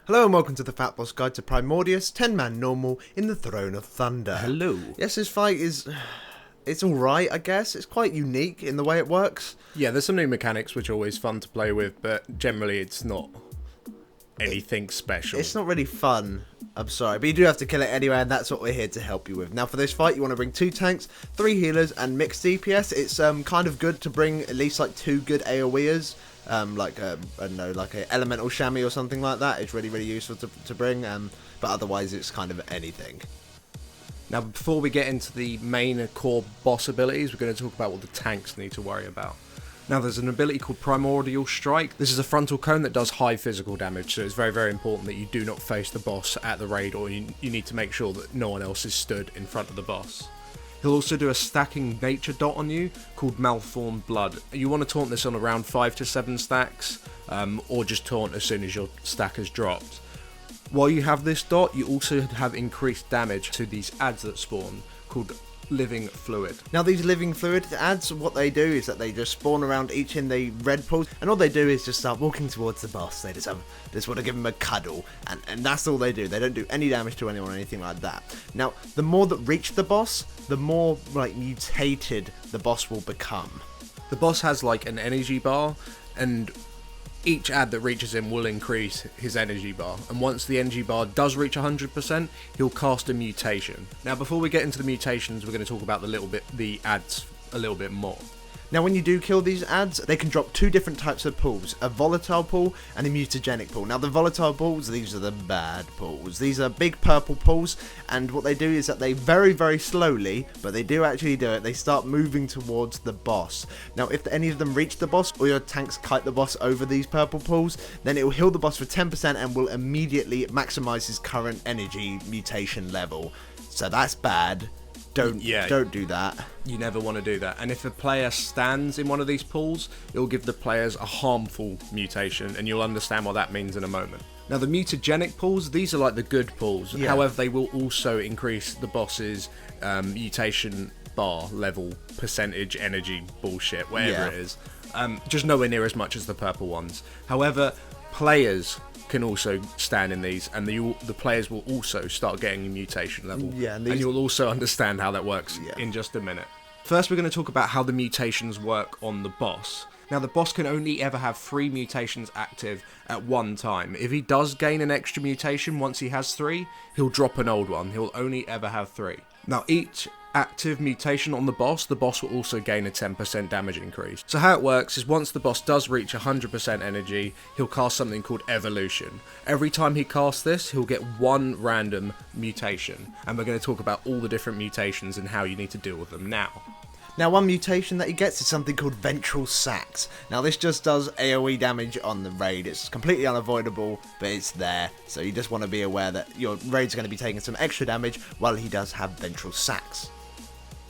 Hello and welcome to the Fatboss Guide to Primordius, 10-man normal in the Throne of Thunder. Hello. Yes, this fight is... it's alright, I guess. It's quite unique in the way it works. Yeah, there's some new mechanics which are always fun to play with, but generally it's not anything special. It's not really fun, I'm sorry, but you do have to kill it anyway, and that's what we're here to help you with. Now for this fight, you want to bring 2 tanks, 3 healers, and mixed DPS. It's kind of good to bring at least like 2 good AoEers. I don't know, like a elemental chamois or something like that. It's really useful to bring, but otherwise it's kind of anything. Now before we get into the main core boss abilities, we're going to talk about what the tanks need to worry about. Now there's an ability called Primordial Strike. This is a frontal cone that does high physical damage, so it's very important that you do not face the boss at the raid, or you need to make sure that no one else is stood in front of the boss. He'll also do a stacking nature dot on you called Malformed Blood. You want to taunt this on around 5 to 7 stacks, or just taunt as soon as your stack has dropped. While you have this dot, you also have increased damage to these adds that spawn called Living Fluid. Now these Living Fluid adds, what they do is that they just spawn around each in the red pools, and all they do is just start walking towards the boss. They just want to give him a cuddle, and that's all they do. They don't do any damage to anyone or anything like that. Now the more that reach the boss, the more like mutated the boss will become. The boss has like an energy bar, and each ad that reaches him will increase his energy bar, and once the energy bar does reach 100%, he'll cast a mutation. Now before we get into the mutations, we're going to talk about the ads a little bit more. Now when you do kill these adds, they can drop 2 different types of pools, a volatile pool and a mutagenic pool. Now the volatile pools, these are the bad pools. These are big purple pools, and what they do is that they very slowly, but they do actually do it, they start moving towards the boss. Now if any of them reach the boss, or your tanks kite the boss over these purple pools, then it will heal the boss for 10% and will immediately maximize his current energy mutation level. So that's bad. Don't do that. You never want to do that. And if a player stands in one of these pools, it will give the players a harmful mutation, and you'll understand what that means in a moment. Now the mutagenic pools, these are like the good pools. Yeah. However, they will also increase the boss's mutation bar level, percentage, energy, bullshit, whatever it is. Just nowhere near as much as the purple ones. However, players can also stand in these, and the players will also start getting a mutation level. Yeah, and you'll also understand how that works in just a minute. First, we're going to talk about how the mutations work on the boss. Now, the boss can only ever have 3 mutations active at one time. If he does gain an extra mutation once he has 3, he'll drop an old one. He'll only ever have 3. Now, each active mutation on the boss will also gain a 10% damage increase. So how it works is once the boss does reach 100% energy, he'll cast something called Evolution. Every time he casts this, he'll get 1 random mutation, and we're going to talk about all the different mutations and how you need to deal with them now. Now one mutation that he gets is something called Ventral Sacs. Now this just does AoE damage on the raid. It's completely unavoidable, but it's there. So you just want to be aware that your raid's going to be taking some extra damage while he does have Ventral Sacs.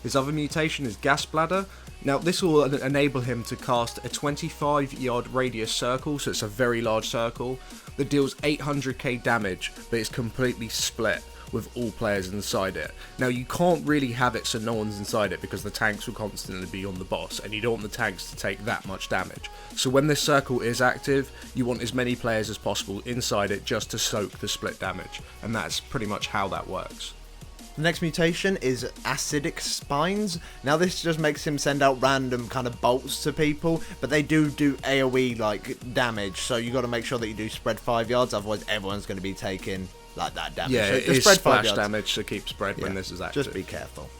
His other mutation is Gas Bladder. Now this will enable him to cast a 25-yard radius circle, so it's a very large circle, that deals 800k damage, but it's completely split with all players inside it. Now you can't really have it so no one's inside it, because the tanks will constantly be on the boss, and you don't want the tanks to take that much damage. So when this circle is active, you want as many players as possible inside it just to soak the split damage, and that's pretty much how that works. The next mutation is Acidic Spines. Now this just makes him send out random kind of bolts to people, but they do AoE like damage, so you got to make sure that you do spread 5 yards, otherwise everyone's going to be taking like that damage. Yeah, so it is splash damage, so keep spread when this is active. Just be careful.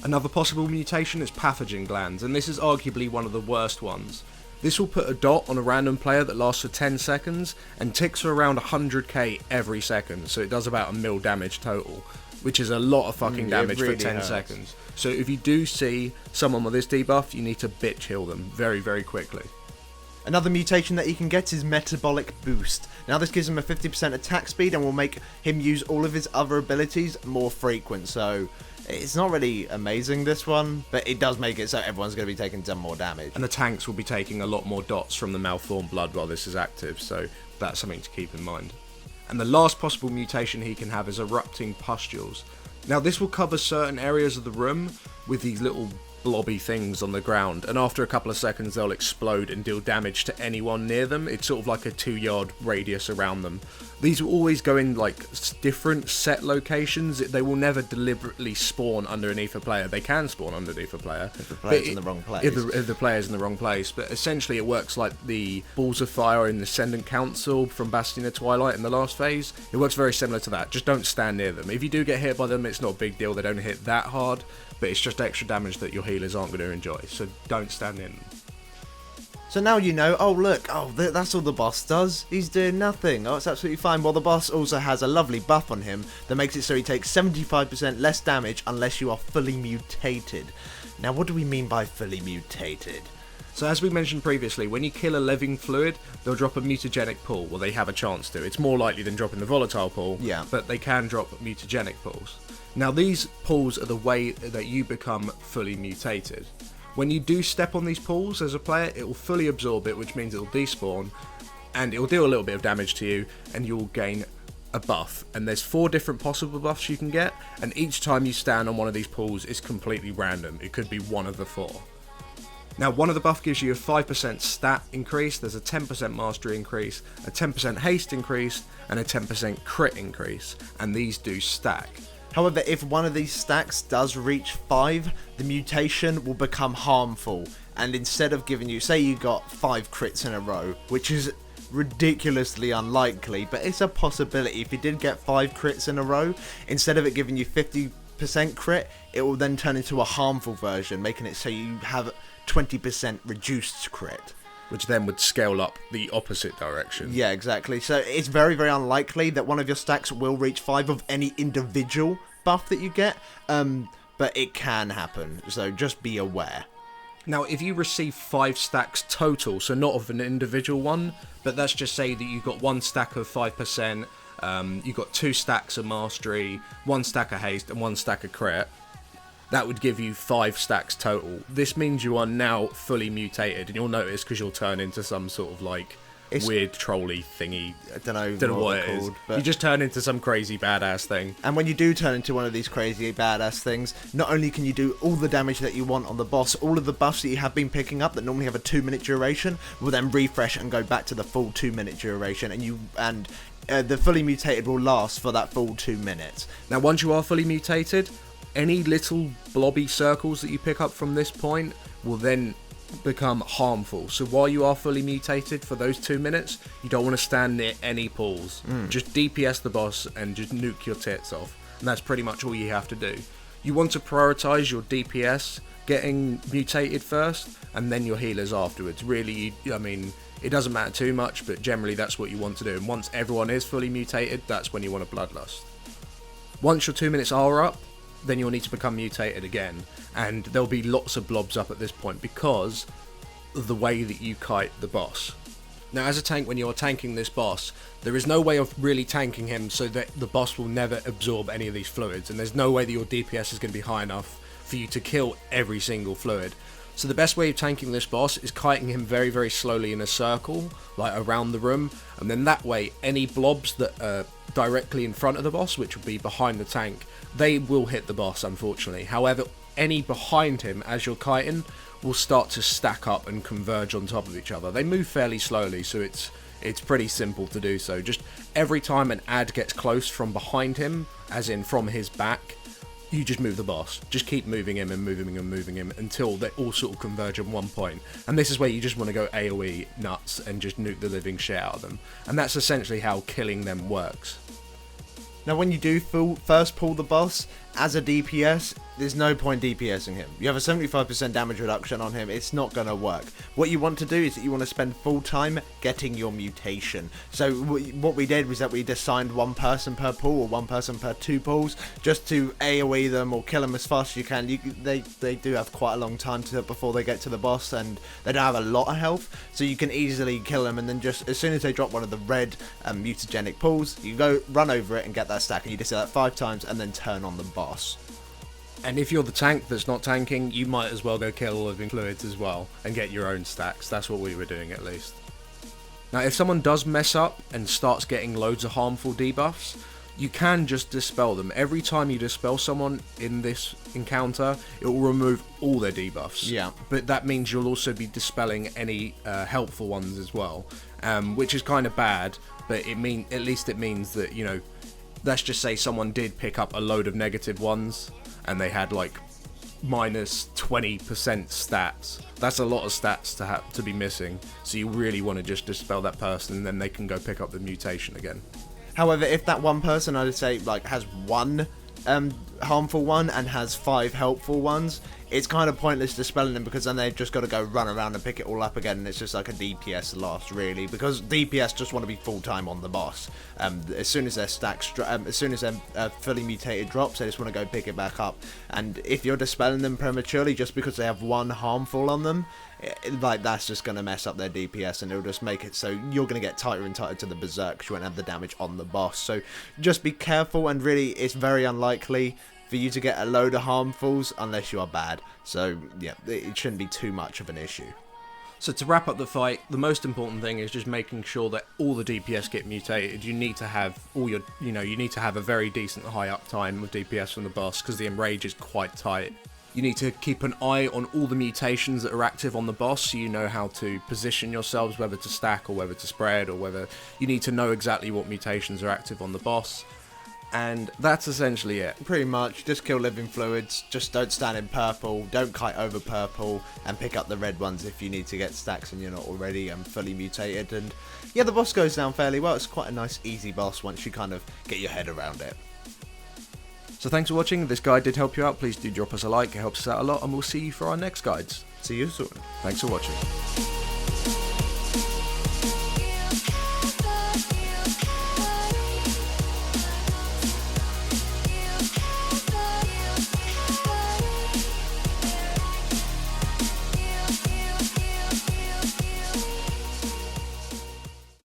Another possible mutation is Pathogen Glands, and this is arguably one of the worst ones. This will put a dot on a random player that lasts for 10 seconds and ticks for around 100k every second, so it does about 1 mil damage total, which is a lot of fucking damage really for 10 seconds. So if you do see someone with this debuff, you need to bitch heal them very quickly. Another mutation that he can get is Metabolic Boost. Now this gives him a 50% attack speed and will make him use all of his other abilities more frequent. So it's not really amazing, this one, but it does make it so everyone's going to be taking some more damage. And the tanks will be taking a lot more dots from the Malformed Blood while this is active, so that's something to keep in mind. And the last possible mutation he can have is Erupting Pustules. Now this will cover certain areas of the room with these little blobby things on the ground, and after a couple of seconds they'll explode and deal damage to anyone near them. It's sort of like a 2-yard radius around them. These will always go in like different set locations. They will never deliberately spawn underneath a player. They can spawn underneath a player if the player's in the wrong place. If the player's in the wrong place. But essentially it works like the balls of fire in the Ascendant Council from Bastion of Twilight in the last phase. It works very similar to that. Just don't stand near them. If you do get hit by them, it's not a big deal. They don't hit that hard, but it's just extra damage that your healers aren't going to enjoy. So don't stand in them. So now you know, oh look, that's all the boss does. He's doing nothing. Oh, it's absolutely fine. Well, the boss also has a lovely buff on him that makes it so he takes 75% less damage unless you are fully mutated. Now, what do we mean by fully mutated? So as we mentioned previously, when you kill a living fluid, they'll drop a mutagenic pool. Well, they have a chance to. It's more likely than dropping the volatile pool, yeah, but they can drop mutagenic pools. Now, these pools are the way that you become fully mutated. When you do step on these pools as a player, it will fully absorb it, which means it will despawn, and it will deal a little bit of damage to you, and you will gain a buff. And there's 4 different possible buffs you can get, and each time you stand on one of these pools is completely random. It could be one of the 4. Now, one of the buff gives you a 5% stat increase, there's a 10% mastery increase, a 10% haste increase, and a 10% crit increase, and these do stack. However, if one of these stacks does reach 5, the mutation will become harmful, and instead of giving you, say you got 5 crits in a row, which is ridiculously unlikely, but it's a possibility. If you did get 5 crits in a row, instead of it giving you 50% crit, it will then turn into a harmful version, making it so you have 20% reduced crit. Which then would scale up the opposite direction. Yeah, exactly. So it's very, very unlikely that one of your stacks will reach 5 of any individual buff that you get, but it can happen, so just be aware. Now, if you receive 5 stacks total, so not of an individual one, but let's just say that you got 1 stack of 5%, you got 2 stacks of mastery, 1 stack of haste, and 1 stack of crit, that would give you 5 stacks total. This means you are now fully mutated, and you'll notice because you'll turn into some sort of like weird trolly thingy. I don't know what it is. But you just turn into some crazy badass thing. And when you do turn into one of these crazy badass things, not only can you do all the damage that you want on the boss, all of the buffs that you have been picking up that normally have a 2-minute duration will then refresh and go back to the full 2-minute duration, and the fully mutated will last for that full 2 minutes. Now, once you are fully mutated, any little blobby circles that you pick up from this point will then become harmful. So while you are fully mutated for those 2 minutes, you don't want to stand near any pools. Just DPS the boss and just nuke your tits off. And that's pretty much all you have to do. You want to prioritize your DPS getting mutated first, and then your healers afterwards. Really, I mean, it doesn't matter too much, but generally that's what you want to do. And once everyone is fully mutated, that's when you want to bloodlust. Once your 2 minutes are up, then you'll need to become mutated again, and there'll be lots of blobs up at this point because of the way that you kite the boss. Now, as a tank, when you're tanking this boss, there is no way of really tanking him so that the boss will never absorb any of these fluids, and there's no way that your DPS is going to be high enough for you to kill every single fluid. So the best way of tanking this boss is kiting him very, very slowly in a circle, like around the room, and then that way any blobs that are directly in front of the boss, which will be behind the tank, they will hit the boss, unfortunately. However, any behind him as you're kiting will start to stack up and converge on top of each other. They move fairly slowly, so it's pretty simple to do so. Just every time an ad gets close from behind him, as in from his back, you just move the boss. Just keep moving him and moving him and moving him until they all sort of converge at one point. And this is where you just want to go AoE nuts and just nuke the living shit out of them. And that's essentially how killing them works. Now, when you do first pull the boss, as a DPS, there's no point DPSing him. You have a 75% damage reduction on him, it's not going to work. What you want to do is that you want to spend full time getting your mutation. So what we did was that we assigned 1 person per pool, or 1 person per 2 pools, just to AoE them or kill them as fast as you can. They do have quite a long time before they get to the boss, and they don't have a lot of health, so you can easily kill them, and then just as soon as they drop one of the red mutagenic pools, you go run over it and get that stack, and you just do that 5 times and then turn on the boss. And if you're the tank that's not tanking, you might as well go kill all living fluids as well and get your own stacks. That's what we were doing, at least. Now, if someone does mess up and starts getting loads of harmful debuffs, you can just dispel them. Every time you dispel someone in this encounter, it will remove all their debuffs. Yeah. But that means you'll also be dispelling any helpful ones as well, which is kind of bad. But at least it means that, you know, let's just say someone did pick up a load of negative ones and they had like minus 20% stats. That's a lot of stats to have to be missing. So you really want to just dispel that person, and then they can go pick up the mutation again. However, if that one person, I'd say, like, has one harmful one and has 5 helpful ones, it's kind of pointless dispelling them, because then they've just got to go run around and pick it all up again, and it's just like a DPS loss, really, because DPS just want to be full-time on the boss. As soon as their stacks, as soon as their fully mutated drops, they just want to go pick it back up. And if you're dispelling them prematurely just because they have one harmful on them, like, that's just going to mess up their DPS, and it'll just make it so you're going to get tighter and tighter to the berserk, because you won't have the damage on the boss. So just be careful, and really it's very unlikely for you to get a load of harmfuls unless you are bad. So yeah, it shouldn't be too much of an issue. So to wrap up the fight, the most important thing is just making sure that all the DPS get mutated. You need to have all your, you need to have a very decent high uptime with DPS from the boss, because the enrage is quite tight. You need to keep an eye on all the mutations that are active on the boss, so you know how to position yourselves, whether to stack or whether to spread, or whether you need to know exactly what mutations are active on the boss. And that's essentially it. Pretty much, just kill living fluids, just don't stand in purple, don't kite over purple, and pick up the red ones if you need to get stacks and you're not already fully mutated. And yeah, the boss goes down fairly well. It's quite a nice easy boss once you kind of get your head around it. So thanks for watching. If this guide did help you out, please do drop us a like, it helps us out a lot, and we'll see you for our next guides. See you soon. Thanks for watching.